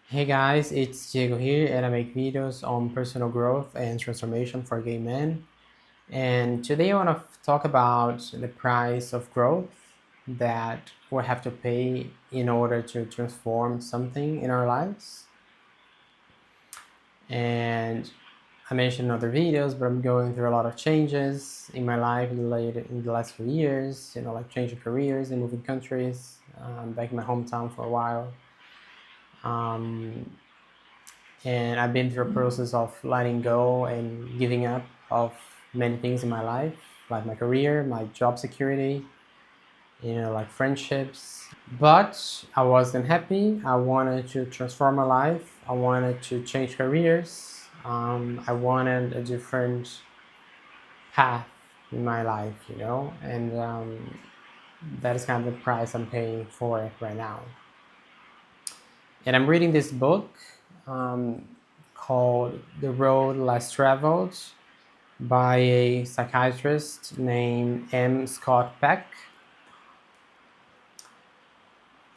Hey guys, it's Diego here, and I make videos on personal growth and transformation for gay men. And today I want to talk about the price of growth that we have to pay in order to transform something in our lives. And I mentioned in other videos, but I'm going through a lot of changes in my life in the last few years, like changing careers and moving countries. Back in my hometown for a while. Um, and I've been through a process of letting go and giving up of many things in my life, like my career, my job security, like friendships. But I wasn't happy. I wanted to transform my life. I wanted to change careers. I wanted a different path in my life, and that is kind of the price I'm paying for it right now. And I'm reading this book um, called The Road Less Traveled by a psychiatrist named M. Scott Peck.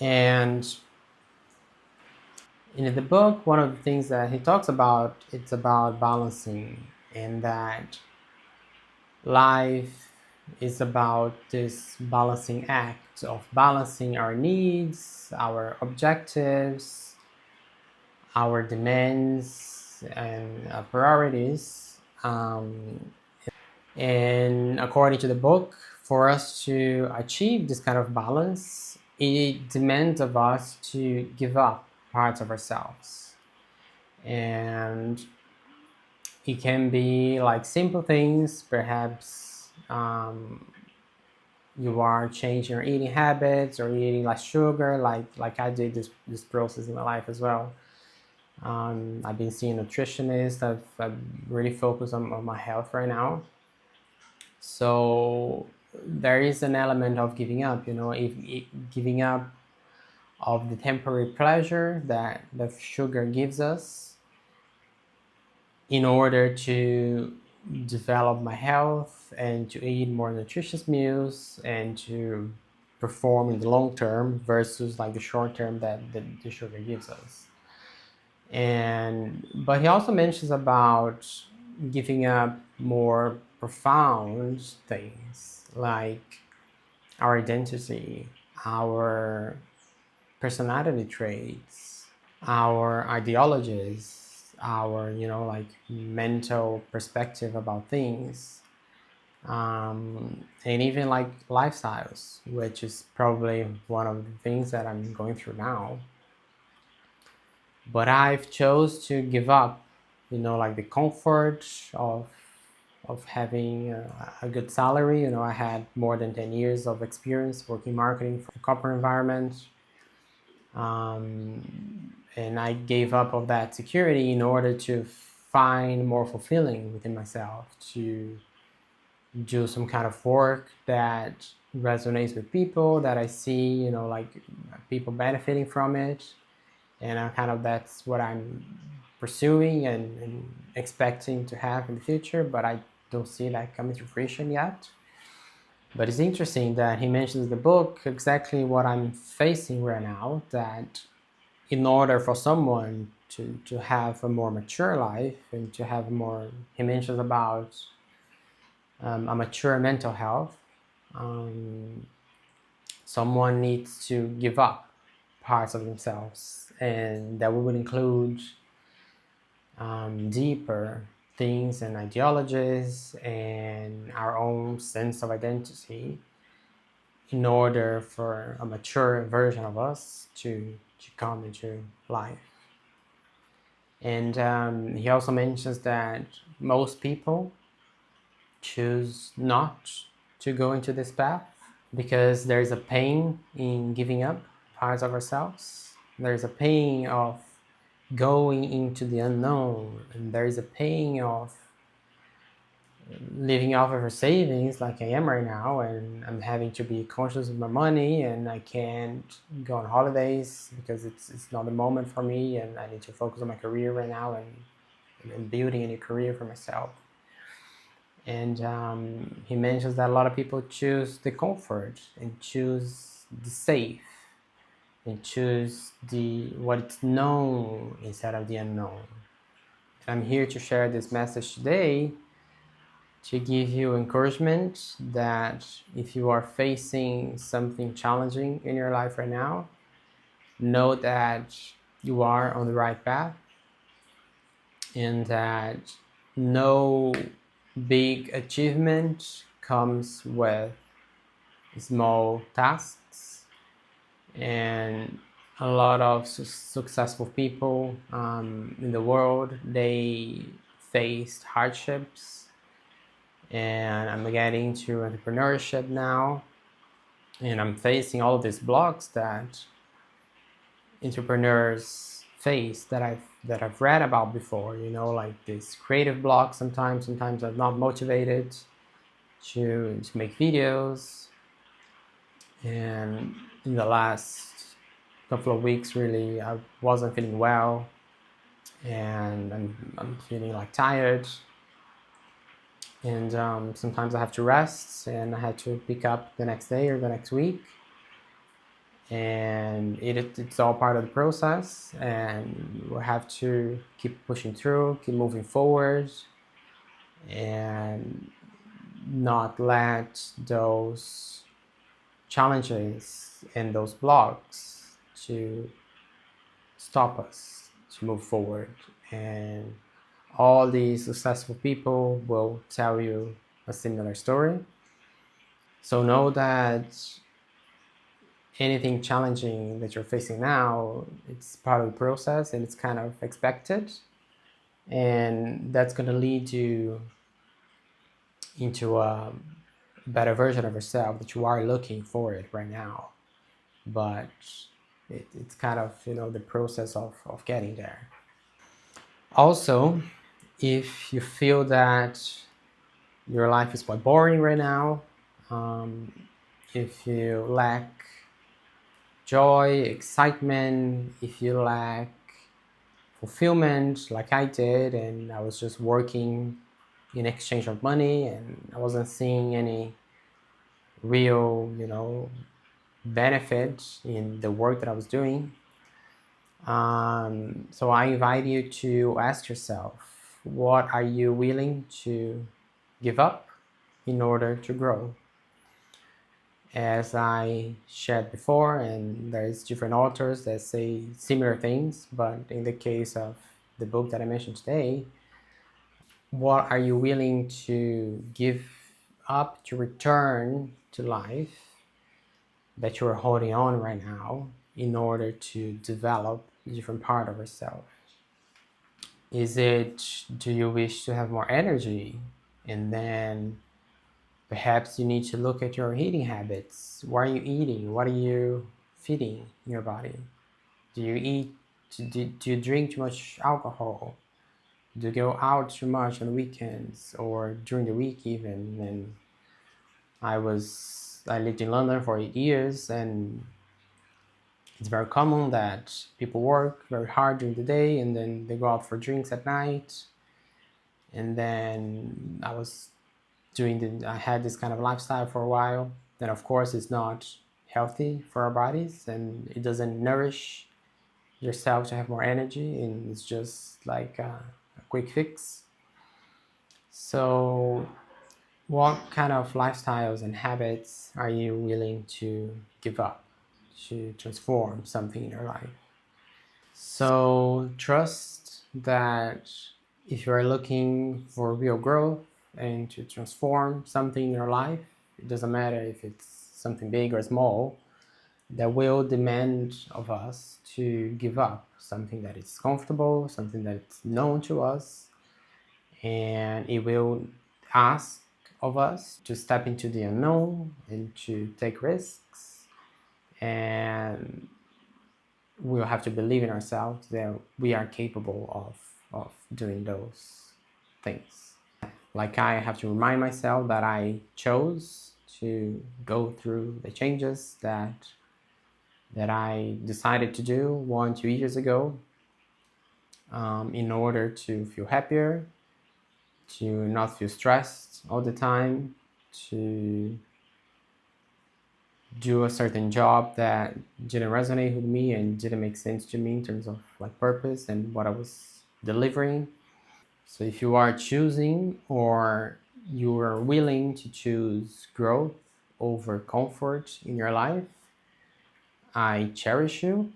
And in the book, one of the things that he talks about, it's about balancing, and that life is about this balancing act of balancing our needs, our objectives, our demands, and priorities. And according to the book, for us to achieve this kind of balance, it demands of us to give up parts of ourselves. And it can be like simple things, perhaps you are changing your eating habits or eating less sugar, like I did this process in my life as well. I've been seeing nutritionists. I've really focused on my health right now. So there is an element of giving up, if giving up of the temporary pleasure that the sugar gives us in order to develop my health and to eat more nutritious meals and to perform in the long term versus like the short term that the sugar gives us. And but he also mentions about giving up more profound things like our identity, our personality traits, our ideologies, our like mental perspective about things, and even like lifestyles, which is probably one of the things that I'm going through now. But I've chose to give up, like the comfort of having a good salary. I had more than 10 years of experience working marketing for a corporate environment. And I gave up of that security in order to find more fulfilling within myself, to do some kind of work that resonates with people, that I see, like people benefiting from it. And that's what I'm pursuing and expecting to have in the future, but I don't see that coming to fruition yet. But it's interesting that he mentions in the book exactly what I'm facing right now, that in order for someone to have a more mature life and to have more, he mentions about a mature mental health, um, someone needs to give up parts of themselves, and that would include deeper things and ideologies and our own sense of identity in order for a mature version of us to come into life. And he also mentions that most people choose not to go into this path because there is a pain in giving up parts of ourselves. There is a pain of going into the unknown, and there is a pain of living off of our savings like I am right now, and I'm having to be conscious of my money, and I can't go on holidays because it's not the moment for me, and I need to focus on my career right now and building a new career for myself. And he mentions that a lot of people choose the comfort and choose the safe and choose the what's known instead of the unknown. I'm here to share this message today to give you encouragement that if you are facing something challenging in your life right now, know that you are on the right path and that no big achievement comes with small tasks, and a lot of successful people in the world, they faced hardships, and I'm getting to entrepreneurship now, and I'm facing all these blocks that entrepreneurs face that I've read about before, like this creative block. Sometimes I'm not motivated to make videos, and in the last couple of weeks, really, I wasn't feeling well, and I'm feeling like tired, and sometimes I have to rest, and I had to pick up the next day or the next week, and it's all part of the process, and we have to keep pushing through, keep moving forward, and not let those challenges and those blocks to stop us to move forward. And all these successful people will tell you a similar story. So know that anything challenging that you're facing now, it's part of the process and it's kind of expected. And that's going to lead you into a better version of yourself that you are looking for it right now. But it's kind of, the process of getting there. Also, if you feel that your life is quite boring right now, if you lack joy, excitement, if you lack fulfillment like I did, and I was just working in exchange of money and I wasn't seeing any real, benefit in the work that I was doing. So I invite you to ask yourself, what are you willing to give up in order to grow? As I shared before, and there's different authors that say similar things, but in the case of the book that I mentioned today, what are you willing to give up to return to life that you're holding on right now in order to develop a different part of yourself? Is it, do you wish to have more energy? And then perhaps you need to look at your eating habits. What are you eating? What are you feeding your body? Do you eat, do you drink too much alcohol? Do you go out too much on weekends or during the week even? And I lived in London for 8 years, and it's very common that people work very hard during the day and then they go out for drinks at night. And then I had this kind of lifestyle for a while. Then of course it's not healthy for our bodies, and it doesn't nourish yourself to have more energy, and it's just like a quick fix. So what kind of lifestyles and habits are you willing to give up to transform something in your life? So trust that if you're looking for real growth and to transform something in your life, it doesn't matter if it's something big or small, that will demand of us to give up something that is comfortable, something that's known to us, and it will ask of us to step into the unknown and to take risks, and we'll have to believe in ourselves that we are capable of doing those things. Like, I have to remind myself that I chose to go through the changes that I decided to do 1-2 years ago, in order to feel happier, to not feel stressed all the time, to do a certain job that didn't resonate with me and didn't make sense to me in terms of like purpose and what I was delivering. So if you are choosing or you are willing to choose growth over comfort in your life, I cherish you.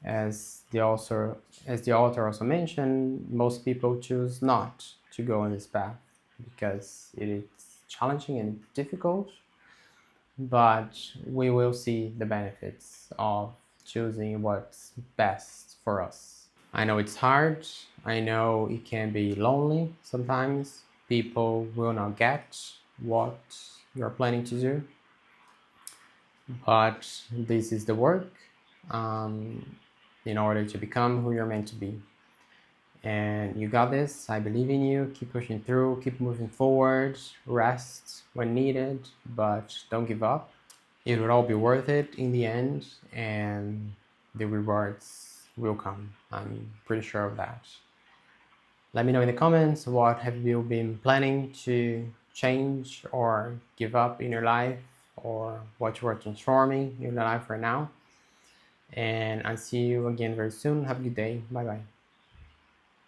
As the author also mentioned, most people choose not to go on this path because it is challenging and difficult, but we will see the benefits of choosing what's best for us. I know it's hard. I know it can be lonely sometimes. People will not get what you're planning to do, but this is the work um, in order to become who you're meant to be. And you got this. I believe in you. Keep pushing through, keep moving forward, rest when needed, but don't give up. It will all be worth it in the end, and the rewards will come. I'm pretty sure of that. Let me know in the comments what have you been planning to change or give up in your life, or what you are transforming in your life right now. And I'll see you again very soon. Have a good day. Bye bye.